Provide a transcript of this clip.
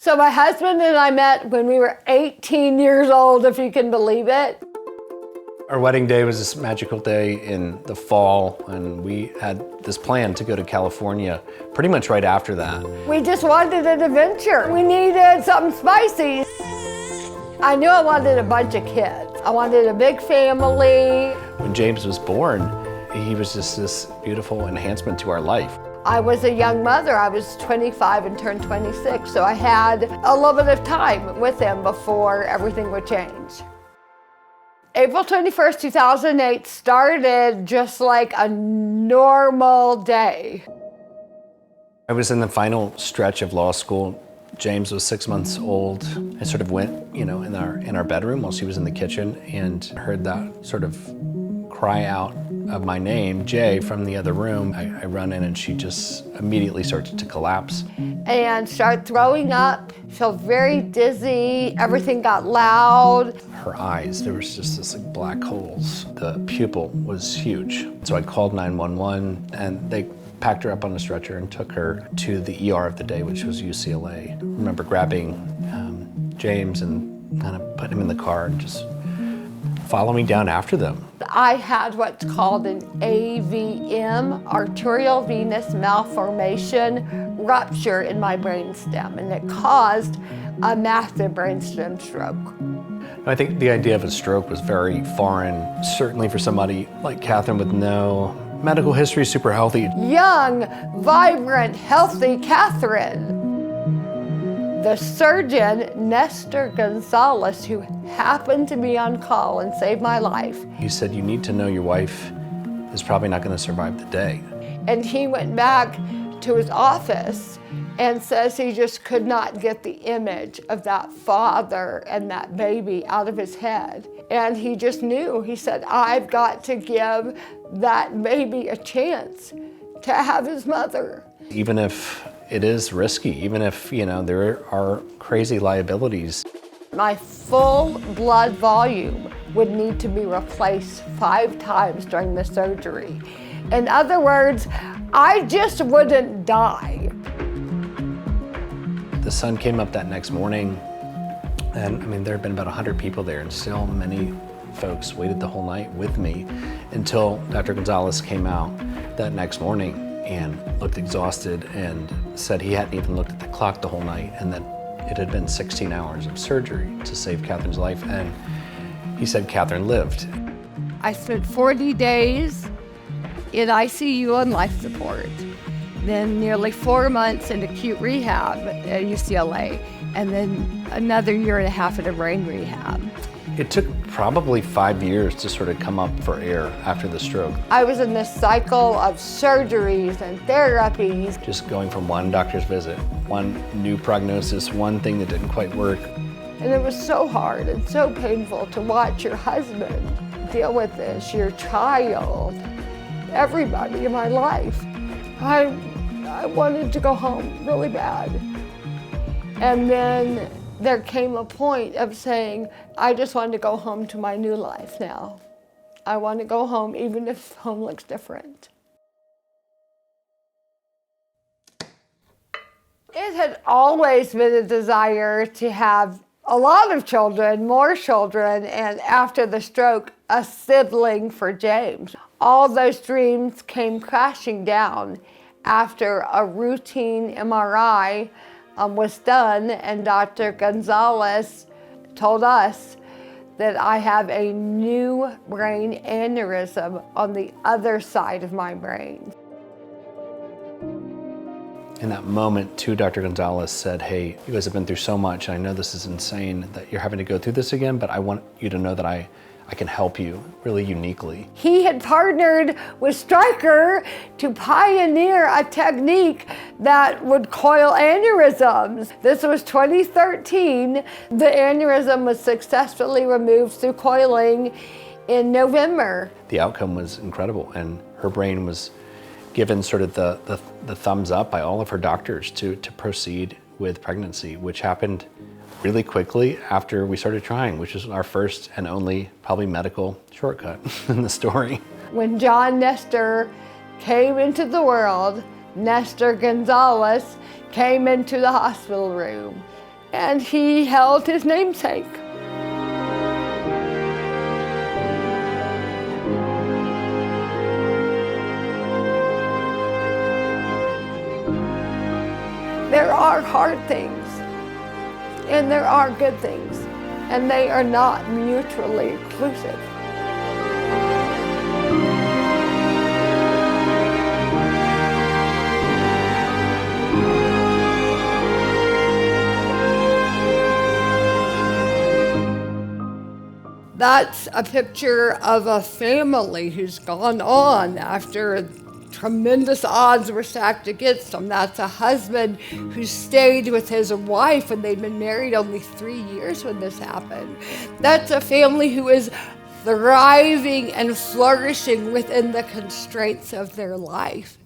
So my husband and I met when we were 18 years old, if you can believe it. Our wedding day was this magical day in the fall, and we had this plan to go to California pretty much right after that. We just wanted an adventure. We needed something spicy. I knew I wanted a bunch of kids. I wanted a big family. When James was born, he was just this beautiful enhancement to our life. I was a young mother. I was 25 and turned 26, so I had a little bit of time with him before everything would change. April 21st, 2008 started just like a normal day. I was in the final stretch of law school. James was 6 months old. I sort of went, in our bedroom while she was in the kitchen and heard that sort of cry out of my name, Jay, from the other room. I run in and she just immediately started to collapse. And started throwing up, felt very dizzy, everything got loud. Her eyes, there was just this like black holes. The pupil was huge. So I called 911 and they packed her up on a stretcher and took her to the ER of the day, which was UCLA. I remember grabbing James and kind of putting him in the car and just following down after them. I had what's called an AVM, arterial venous malformation rupture in my brainstem, and it caused a massive brainstem stroke. I think the idea of a stroke was very foreign, certainly for somebody like Katherine with no medical history, super healthy. Young, vibrant, healthy Katherine. The surgeon, Nestor Gonzalez, who happened to be on call and saved my life. He said, you need to know your wife is probably not going to survive the day. And he went back to his office and says he just could not get the image of that father and that baby out of his head. And he just knew, he said, I've got to give that baby a chance to have his mother. Even if it is risky, even if, there are crazy liabilities. My full blood volume would need to be replaced 5 times during the surgery. In other words, I just wouldn't die. The sun came up that next morning, and there had been about 100 people there, and still many folks waited the whole night with me until Dr. Gonzalez came out that next morning and looked exhausted and said he hadn't even looked at the clock the whole night and that it had been 16 hours of surgery to save Katherine's life, and he said Katherine lived. I spent 40 days in ICU on life support, then nearly 4 months in acute rehab at UCLA, and then another 1.5 years at a brain rehab. It took probably 5 years to sort of come up for air after the stroke. I was in this cycle of surgeries and therapies. Just going from one doctor's visit, one new prognosis, one thing that didn't quite work. And it was so hard and so painful to watch your husband deal with this, your child, everybody in my life. I wanted to go home really bad. And then there came a point of saying, I just wanted to go home to my new life now. I want to go home even if home looks different. It had always been a desire to have a lot of children, more children, and after the stroke, a sibling for James. All those dreams came crashing down after a routine MRI was done, and Dr. Gonzalez told us that I have a new brain aneurysm on the other side of my brain. In that moment, too, Dr. Gonzalez said, hey, you guys have been through so much. I know this is insane that you're having to go through this again, but I want you to know that I can help you really uniquely. He had partnered with Stryker to pioneer a technique that would coil aneurysms. This was 2013. The aneurysm was successfully removed through coiling in November. The outcome was incredible, and her brain was given sort of the thumbs up by all of her doctors to proceed with pregnancy, which happened really quickly after we started trying, which is our first and only probably medical shortcut in the story. When John Nestor came into the world, Nestor Gonzalez came into the hospital room and he held his namesake. There are hard things, and there are good things, and they are not mutually exclusive. That's a picture of a family who's gone on after tremendous odds were stacked against them. That's a husband who stayed with his wife when they'd been married only 3 years when this happened. That's a family who is thriving and flourishing within the constraints of their life.